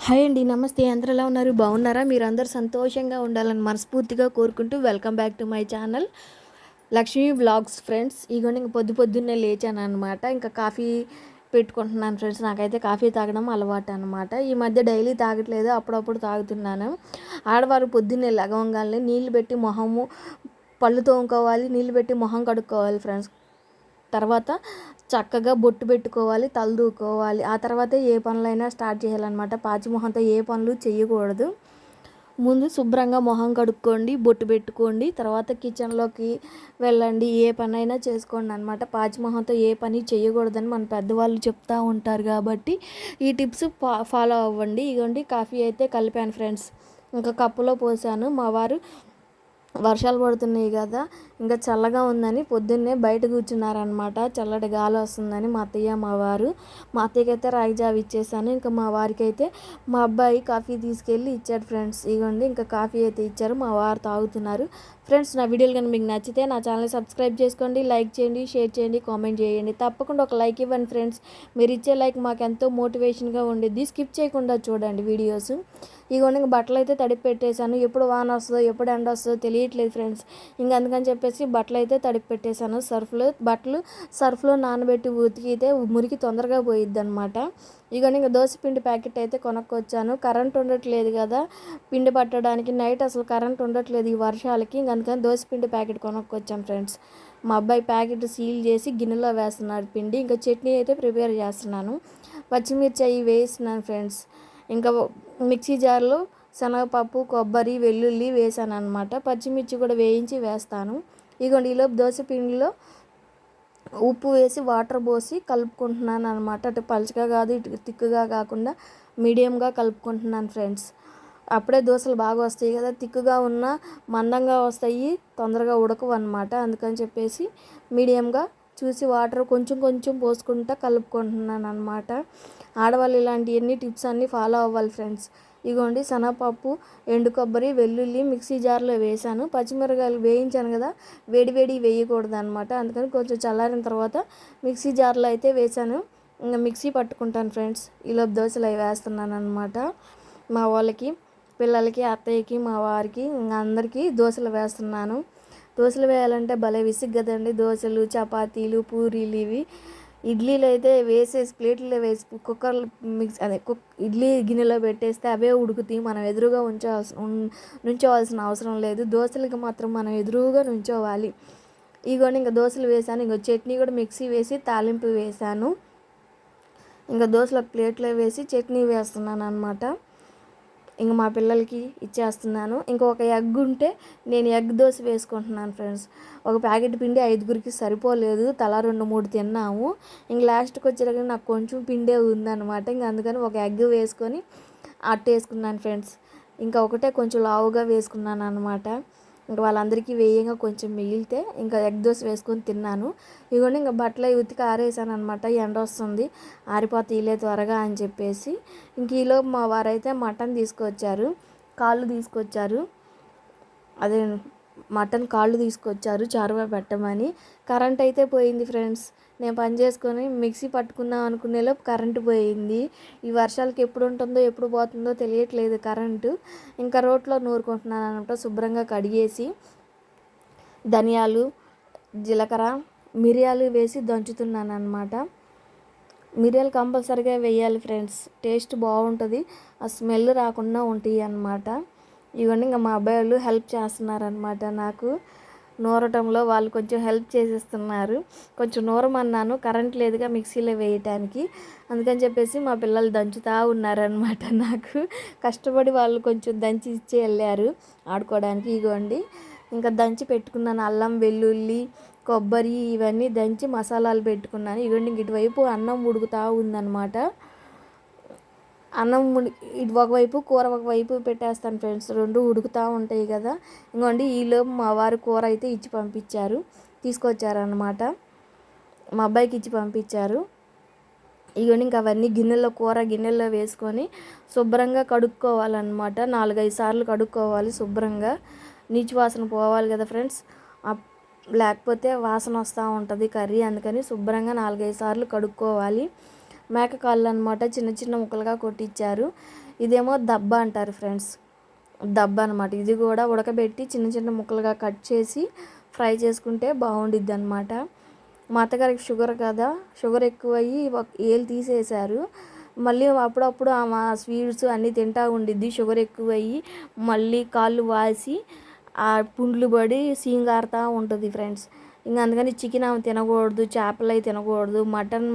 Hi అండి. నమస్తే. అందరూ ఎలా ఉన్నారు? బాగున్నారా? మీరందరూ సంతోషంగా ఉండాలని మనస్ఫూర్తిగా కోరుకుంటూ welcome back to my channel Lakshmi vlogs friends. ఇగోండి ఇంక పొద్దున్నే లేచాననమాట. ఇంకా కాఫీ పెట్టుకుంటున్నాను ఫ్రెండ్స్. నాకైతే కాఫీ తాగడం అలవాటు అనమాట. ఈ మధ్య డైలీ తాగట్లేదు, అప్పుడప్పుడు తాగుతున్నాను. ఆడవారు పొద్దున్నే లెగవంగాల్నే నీళ్ళు పెట్టి మొహము, పళ్ళు తోముకోవాలి, నీళ్ళు పెట్టి మొహం కడుక్కోవాలి ఫ్రెండ్స్. తర్వాత చక్కగా బొట్టు పెట్టుకోవాలి, తల దూకోవాలి. ఆ తర్వాతే ఏ పనులైనా స్టార్ట్ చేయాలన్నమాట. పాచి మొహంతో ఏ పనులు చేయకూడదు. ముందు శుభ్రంగా మొహం కడుక్కోండి, బొట్టు పెట్టుకోండి, తర్వాత కిచెన్లోకి వెళ్ళండి, ఏ పనైనా చేసుకోండి అనమాట. పాచి మొహంతో ఏ పని చేయకూడదని మన పెద్దవాళ్ళు చెప్తూ ఉంటారు కాబట్టి ఈ టిప్స్ ఫాలో అవ్వండి. ఇగోండి కాఫీ అయితే కలిపాను ఫ్రెండ్స్. ఇంకా కప్పులో పోసాను. మా వారు వర్షాలు పడుతున్నాయి కదా, ఇంకా చల్లగా ఉందని పొద్దున్నే బయట కూర్చున్నారనమాట. చల్లటి గాలి వస్తుందని మా అత్తయ్య మా వారు. మా అత్తయ్యకి అయితే రాగి జావ ఇచ్చేసాను. ఇంకా మా వారికి అయితే మా అబ్బాయి కాఫీ తీసుకెళ్ళి ఇచ్చాడు ఫ్రెండ్స్. ఇగోండి ఇంకా కాఫీ అయితే ఇచ్చారు, మా వారు తాగుతున్నారు. ఫ్రెండ్స్, నా వీడియోలు కానీ మీకు నచ్చితే నా ఛానల్ సబ్స్క్రైబ్ చేసుకోండి, లైక్ చేయండి, షేర్ చేయండి, కామెంట్ చేయండి. తప్పకుండా ఒక లైక్ ఇవ్వండి ఫ్రెండ్స్. మీరు ఇచ్చే లైక్ మాకు ఎంతో మోటివేషన్గా ఉండిద్ది. స్కిప్ చేయకుండా చూడండి వీడియోస్. ఇగోండి ఇంక బట్టలు అయితే తడిపి పెట్టేశాను. ఎప్పుడు వాన వస్తుందో ఎప్పుడు ఎండ వస్తుందో తెలియట్లేదు ఫ్రెండ్స్. ఇంక అందుకని చెప్పేసి బట్టలు అయితే తడిపి పెట్టేశాను. బట్టలు సర్ఫ్లో నానబెట్టి ఉతికితే మురికి తొందరగా పోయిద్ది అనమాట. ఇగోండి ఇంక దోశపిండి ప్యాకెట్ అయితే కొనుక్కొచ్చాను. కరెంట్ ఉండట్లేదు కదా పిండి పట్టడానికి, నైట్ అసలు కరెంట్ ఉండట్లేదు ఈ వర్షాలకి. ఇంక అందుకని దోశపిండి ప్యాకెట్ కొనుక్కొచ్చాను ఫ్రెండ్స్. మా అబ్బాయి ప్యాకెట్ సీల్ చేసి గిన్నెలో వేస్తున్నాడు పిండి. ఇంకా చట్నీ అయితే ప్రిపేర్ చేస్తున్నాను. పచ్చిమిర్చి అవి వేస్తున్నాను ఫ్రెండ్స్. ఇంకా మిక్సీ జార్లో శనగపప్పు, కొబ్బరి, వెల్లుల్లి వేసాను అనమాట. పచ్చిమిర్చి కూడా వేయించి వేస్తాను. ఇగోండి ఈలోపు దోశ పిండిలో ఉప్పు వేసి వాటర్ పోసి కలుపుకుంటున్నాను అనమాట. అటు పలుచగా కాదు, ఇటు తిక్కుగా కాకుండా మీడియంగా కలుపుకుంటున్నాను ఫ్రెండ్స్. అప్పుడే దోశలు బాగా వస్తాయి కదా, తిక్కుగా ఉన్న మందంగా వస్తాయి, తొందరగా ఉడకవు అనమాట. అందుకని చెప్పేసి మీడియంగా చూసి వాటర్ కొంచెం కొంచెం పోసుకుంటా కలుపుకుంటున్నాను అనమాట. ఆడవాళ్ళు ఇలాంటి ఎన్ని టిప్స్ అన్నీ ఫాలో అవ్వాలి ఫ్రెండ్స్. ఇగోండి శనగపప్పు, ఎండు కొబ్బరి, వెల్లుల్లి మిక్సీ జార్లో వేసాను. పచ్చిమిరకాయలు వేయించాను కదా, వేడి వేడి వేయకూడదు అనమాట. అందుకని కొంచెం చల్లారిన తర్వాత మిక్సీ జార్లో అయితే వేసాను. ఇంకా మిక్సీ పట్టుకుంటాను ఫ్రెండ్స్. ఈలోపు దోశలు అవి వేస్తున్నాను అనమాట. మా వాళ్ళకి, పిల్లలకి, అత్తయ్యకి, మా వారికి, ఇంకా అందరికీ దోశలు వేస్తున్నాను. దోశలు వేయాలంటే భలే విసుగు కదండి. దోశలు, చపాతీలు, పూరీలు ఇవి. ఇడ్లీలు అయితే వేసేసి ప్లేట్లో వేసి కుక్కర్లో ఇడ్లీ గిన్నెలో పెట్టేస్తే అవే ఉడుకుతాయి. మనం ఎదురుగా నుంచోవాల్సిన అవసరం లేదు. దోశలకి మాత్రం మనం ఎదురుగా నుంచోవాలి. ఇగోండి ఇంకా దోశలు వేసాను. ఇంకో చట్నీ కూడా మిక్సీ వేసి తాలింపు వేసాను. ఇంకా దోశలు ఒక ప్లేట్లో వేసి చట్నీ వేస్తున్నాను అనమాట. ఇంక మా పిల్లలకి ఇచ్చేస్తున్నాను. ఇంకొక ఎగ్ ఉంటే నేను ఎగ్ దోశ వేసుకుంటున్నాను ఫ్రెండ్స్. ఒక ప్యాకెట్ పిండి 5గురికి సరిపోలేదు, తలా 2-3 తిన్నాము. ఇంక లాస్ట్కి వచ్చేసరికి నాకు కొంచెం పిండే ఉందన్నమాట. ఇంక అందుకని ఒక ఎగ్ వేసుకొని అట్టేసుకున్నాను ఫ్రెండ్స్. ఇంకా ఒకటే కొంచెం లావుగా వేసుకున్నాను అనమాట. ఇంకా వాళ్ళందరికీ వేయంగా కొంచెం మిగిలితే ఇంకా ఎగ్ దోశ వేసుకొని తిన్నాను. ఇదిగోండి ఇంకా బట్టలు ఉతికి ఆరేసాను అనమాట. ఎండ వస్తుంది, ఆరిపోతీలే త్వరగా అని చెప్పేసి. ఇంక ఈలోపు మా వారైతే మటన్ తీసుకొచ్చారు, కాళ్ళు తీసుకొచ్చారు. అదే మటన్ కాళ్ళు తీసుకొచ్చారు చారువా పెట్టమని. కరెంట్ అయితే పోయింది ఫ్రెండ్స్. నేను పని చేసుకొని మిక్సీ పట్టుకుందాం అనుకునేలోపు కరెంటు పోయింది. ఈ వర్షాలకి ఎప్పుడు ఉంటుందో ఎప్పుడు పోతుందో తెలియట్లేదు కరెంటు. ఇంకా రోట్లో నూరుకుంటున్నాను అనమాట. శుభ్రంగా కడిగేసి ధనియాలు, జీలకర్ర, మిరియాలు వేసి దంచుతున్నాను అనమాట. మిరియాలు కంపల్సరీగా వేయాలి ఫ్రెండ్స్, టేస్ట్ బాగుంటుంది, ఆ స్మెల్ రాకుండా ఉంటాయి అన్నమాట. ఇవన్నీ ఇంకా మా అబ్బాయి వాళ్ళు హెల్ప్ చేస్తున్నారనమాట నాకు నూరటంలో. వాళ్ళు కొంచెం హెల్ప్ చేసేస్తున్నారు. కొంచెం నూరమన్నాను, కరెంట్ లేదుగా మిక్సీలో వేయటానికి. అందుకని చెప్పేసి మా పిల్లలు దంచుతూ ఉన్నారనమాట. నాకు కష్టపడి వాళ్ళు కొంచెం దంచి ఇచ్చి వెళ్ళారు ఆడుకోవడానికి. ఇగోండి ఇంకా దంచి పెట్టుకున్నాను. అల్లం, వెల్లుల్లి, కొబ్బరి ఇవన్నీ దంచి మసాలాలు పెట్టుకున్నాను. ఇగోండి ఇటువైపు అన్నం ఉడుకుతూ ఉందన్నమాట. అన్నం ఇటు ఒకవైపు కూర ఒకవైపు పెట్టేస్తాను ఫ్రెండ్స్, రెండు ఉడుకుతూ ఉంటాయి కదా. ఇంకోండి ఈలోపు మా వారు కూర అయితే ఇచ్చి పంపించారు, తీసుకొచ్చారనమాట. మా అబ్బాయికి ఇచ్చి పంపించారు. ఇవన్నీ ఇంకా అవన్నీ గిన్నెల్లో వేసుకొని శుభ్రంగా కడుక్కోవాలన్నమాట. 4-5 సార్లు కడుక్కోవాలి శుభ్రంగా. నీచు వాసన పోవాలి కదా ఫ్రెండ్స్, లేకపోతే వాసన వస్తూ ఉంటుంది కర్రీ. అందుకని శుభ్రంగా 4-5 సార్లు కడుక్కోవాలి. మేక కాళ్ళు అనమాట, చిన్న చిన్న ముక్కలుగా కొట్టించారు. ఇదేమో దబ్బ అంటారు ఫ్రెండ్స్, దబ్బ అనమాట. ఇది కూడా ఉడకబెట్టి చిన్న చిన్న ముక్కలుగా కట్ చేసి ఫ్రై చేసుకుంటే బాగుండిద్ది అనమాట. మా అత్తగారికి షుగర్ కదా, షుగర్ ఎక్కువయ్యి ఏలు తీసేశారు. మళ్ళీ అప్పుడప్పుడు ఆమె స్వీట్స్ అన్నీ తింటూ ఉండిద్ది. షుగర్ ఎక్కువయ్యి మళ్ళీ కాళ్ళు వాసి ఆ పుండ్లు పడి సీంగారుతూ ఉంటుంది ఫ్రెండ్స్. ఇంకా అందుకని చికెన్ ఆమె తినకూడదు, చేపలు అవి తినకూడదు, మటన్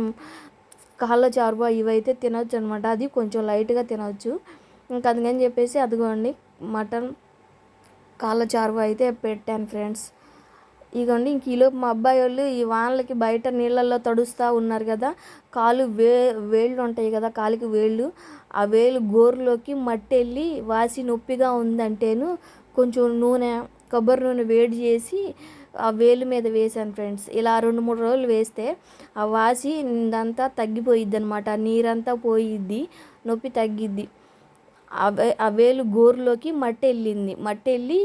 కాళ్ళ చారువా ఇవైతే తినొచ్చు అనమాట. అది కొంచెం లైట్గా తినవచ్చు. ఇంకా అందుకని చెప్పేసి అదిగోండి మటన్ కాళ్ళ చారువా అయితే పెట్టాను ఫ్రెండ్స్. ఇగోండి ఇంక ఈలోపు మా అబ్బాయి వాళ్ళు ఈ వానలకి బయట నీళ్ళల్లో తడుస్తూ ఉన్నారు కదా, కాలు వేళ్ళు ఉంటాయి కదా, కాలికి వేళ్ళు, ఆ వేలు గోరులోకి మట్టి వెళ్ళి వాసి నొప్పిగా ఉందంటేను కొంచెం నూనె, కొబ్బరి నూనె వేడి చేసి ఆ వేలు మీద వేసాను ఫ్రెండ్స్. ఇలా 2-3 రోజులు వేస్తే ఆ వాసి ఇదంతా తగ్గిపోయిద్ది అనమాట, నీరంతా పోయిద్ది, నొప్పి తగ్గిద్ది. ఆ వేలు గోరులోకి మట్టి వెళ్ళి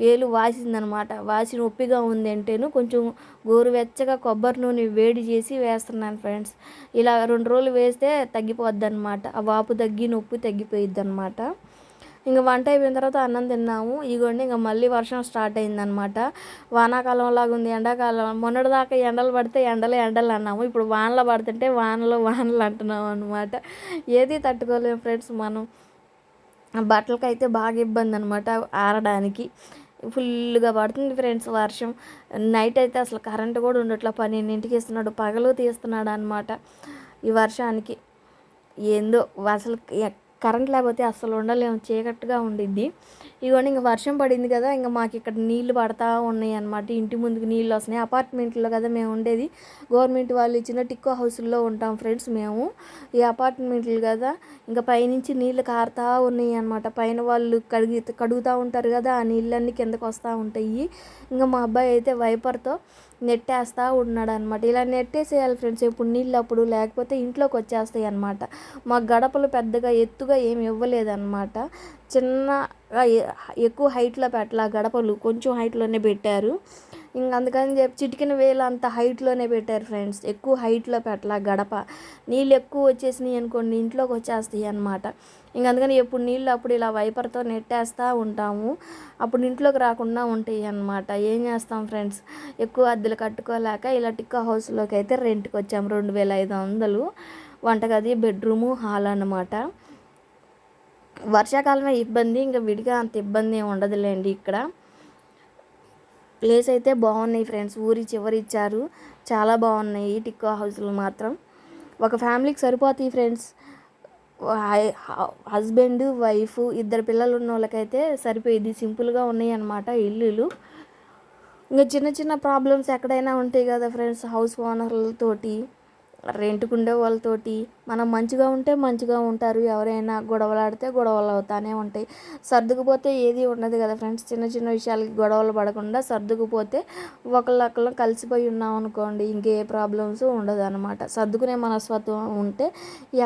వేలు వాసిందనమాట. వాసి నొప్పిగా ఉంది అంటేను కొంచెం గోరువెచ్చగా కొబ్బరి నూనె వేడి చేసి వేస్తున్నాను ఫ్రెండ్స్. ఇలా 2 రోజులు వేస్తే తగ్గిపోద్ది అనమాట, ఆ వాపు తగ్గి నొప్పి తగ్గిపోయిద్ది అనమాట. ఇంకా వంట అయిపోయిన తర్వాత అన్నం తిన్నాము. ఇగోండి ఇంకా మళ్ళీ వర్షం స్టార్ట్ అయిందనమాట. వానాకాలం లాగా ఉంది, ఎండాకాలం. మొన్నటిదాకా ఎండలు పడితే ఎండలు అన్నాము, ఇప్పుడు వానలు పడుతుంటే వానలు అంటున్నాము అనమాట. ఏది తట్టుకోలేము ఫ్రెండ్స్ మనం. బట్టలకి అయితే బాగా ఇబ్బంది అనమాట ఆరడానికి. ఫుల్గా పడుతుంది ఫ్రెండ్స్ వర్షం. నైట్ అయితే అసలు కరెంటు కూడా ఉండట్లా, 12ంటికి ఇస్తున్నాడు, పగలు తీస్తున్నాడు అనమాట ఈ వర్షానికి. ఏందో అసలు కరెంట్ లేకపోతే అస్సలు ఉండలేము, చీకట్టుగా ఉండిద్ది. ఇవన్నీ ఇంకా వర్షం పడింది కదా, ఇంకా మాకు ఇక్కడ నీళ్లు పడతా ఉన్నాయి అనమాట. ఇంటి ముందుకు నీళ్ళు వస్తున్నాయి. అపార్ట్మెంట్లో కదా మేము ఉండేది, గవర్నమెంట్ వాళ్ళు ఇచ్చిన టిక్కో హౌస్లో ఉంటాం ఫ్రెండ్స్ మేము. ఈ అపార్ట్మెంట్లు కదా, ఇంకా పైనుంచి నీళ్ళు కారుతూ ఉన్నాయి అనమాట. పైన వాళ్ళు కడుగుతూ ఉంటారు కదా, ఆ నీళ్ళన్నీ కిందకు వస్తూ ఉంటాయి. ఇంకా మా అబ్బాయి అయితే వైపర్తో నెట్టేస్తూ ఉన్నాడు అనమాట. ఇలా నెట్టేసేయాలి ఫ్రెండ్స్ ఎప్పుడు నీళ్ళు అప్పుడు, లేకపోతే ఇంట్లోకి వచ్చేస్తాయి అనమాట. మా గడపలు పెద్దగా ఎత్తుగా ఏమి ఇవ్వలేదన్నమాట, చిన్నగా ఎక్కువ హైట్లో పెట్టాల, గడపలు కొంచెం హైట్లోనే పెట్టారు. ఇంక అందుకని చెప్పి చిటికిన వేలు అంత హైట్లోనే పెట్టారు ఫ్రెండ్స్, ఎక్కువ హైట్లో పెట్టాల గడప. నీళ్ళు ఎక్కువ వచ్చేసినాయి అనుకోండి ఇంట్లోకి వచ్చేస్తాయి అనమాట. ఇంక అందుకని ఎప్పుడు నీళ్ళు అప్పుడు ఇలా వైపర్తో నెట్టేస్తూ ఉంటాము, అప్పుడు ఇంట్లోకి రాకుండా ఉంటాయి అన్నమాట. ఏం చేస్తాం ఫ్రెండ్స్, ఎక్కువ అద్దెలు కట్టుకోలేక ఇలా టిక్కో హౌస్లోకి అయితే రెంట్కి వచ్చాము. 2500 వంటగది, బెడ్రూము, హాల్ అన్నమాట. వర్షాకాలమే ఇబ్బంది, ఇంకా విడిగా అంత ఇబ్బంది ఏమి ఉండదులేండి. ఇక్కడ ప్లేస్ అయితే బాగున్నాయి ఫ్రెండ్స్, ఊరి చివరి ఇచ్చారు, చాలా బాగున్నాయి టిక్కో హౌస్లు మాత్రం. ఒక ఫ్యామిలీకి సరిపోతాయి ఫ్రెండ్స్, హస్బెండ్, వైఫ్, 2 పిల్లలు ఉన్న వాళ్ళకైతే సరిపోయింది. సింపుల్గా ఉన్నాయి అన్నమాట ఇల్లులు. ఇంకా చిన్న చిన్న ప్రాబ్లమ్స్ ఎక్కడైనా ఉంటాయి కదా ఫ్రెండ్స్, హౌస్ ఓనర్లతోటి, రెంట్కు ఉండే వాళ్ళతోటి. మనం మంచిగా ఉంటే మంచిగా ఉంటారు, ఎవరైనా గొడవలాడితే గొడవలు అవుతానే ఉంటాయి. సర్దుకుపోతే ఏది ఉండదు కదా ఫ్రెండ్స్. చిన్న చిన్న విషయాలకి గొడవలు పడకుండా సర్దుకుపోతే ఒకళ్ళొకళ్ళు కలిసిపోయి ఉన్నాం అనుకోండి, ఇంకే ప్రాబ్లమ్స్ ఉండదు అనమాట. సర్దుకునే మనస్తత్వం ఉంటే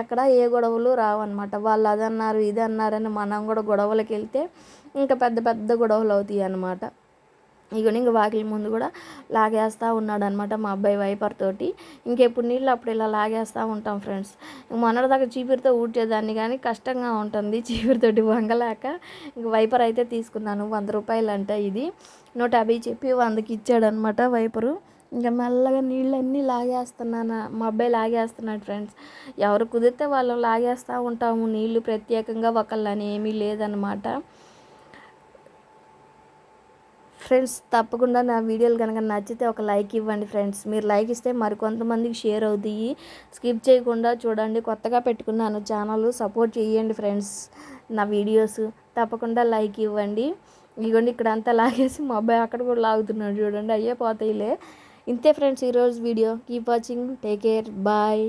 ఎక్కడ ఏ గొడవలు రావన్నమాట. వాళ్ళు అదన్నారు ఇది అన్నారని మనం కూడా గొడవలకి వెళ్తే ఇంకా పెద్ద పెద్ద గొడవలు అవుతాయి అన్నమాట. ఇంక వాకిలి ముందు కూడా లాగేస్తూ ఉన్నాడు అనమాట మా అబ్బాయి వైపర్ తోటి. ఇంకెప్పుడు నీళ్ళు అప్పుడు ఇలా లాగేస్తూ ఉంటాం ఫ్రెండ్స్. మొన్నటిదాకా చీపిరితో ఊడ్చేదాన్ని కానీ కష్టంగా ఉంటుంది చీపిరితోటి వంగలేక ఇంక వైపర్ అయితే తీసుకున్నాను. 100 రూపాయలు అంట ఇది, 150 చెప్పి 100కి ఇచ్చాడనమాట వైపరు. ఇంకా మెల్లగా నీళ్ళన్నీ లాగేస్తున్నాను, మా అబ్బాయి లాగేస్తున్నాడు ఫ్రెండ్స్. ఎవరు కుదిరితే వాళ్ళు లాగేస్తూ ఉంటాము నీళ్ళు, ప్రత్యేకంగా ఒకళ్ళని ఏమీ లేదనమాట ఫ్రెండ్స్. తప్పకుండా నా వీడియోలు కనుక నచ్చితే ఒక లైక్ ఇవ్వండి ఫ్రెండ్స్. మీరు లైక్ ఇస్తే మరికొంతమందికి షేర్ అవుతాయి. స్కిప్ చేయకుండా చూడండి, కొత్తగా పెట్టుకున్నాను ఛానల్, సపోర్ట్ చేయండి ఫ్రెండ్స్. నా వీడియోస్ తప్పకుండా లైక్ ఇవ్వండి. ఇదిగోండి ఇక్కడ అంతా లాగేసి మా అబ్బాయి అక్కడ కూడా లాగుతున్నాడు చూడండి, అయ్యే పోతాయిలే. ఇంతే ఫ్రెండ్స్ ఈరోజు video. Keep watching, take care, bye.